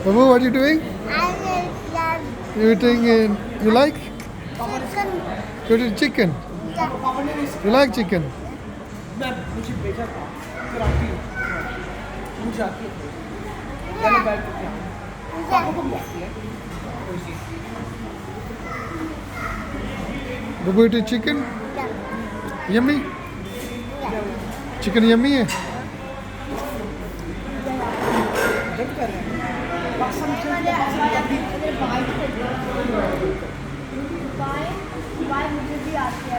Babu, what are you doing? I will love You're eating you like? chicken. You're eating chicken. Yeah. You like chicken? मैं मुझे भेजा था फिर आती हूँ मुझे आती है मैंने बैठ के किया पापा को भी आती है कोई चीज़ Babu eating chicken? Yeah. Yummy? Chicken yummy है? जब कर रहे हैं पाकिस्तान से Why मुझे भी आती है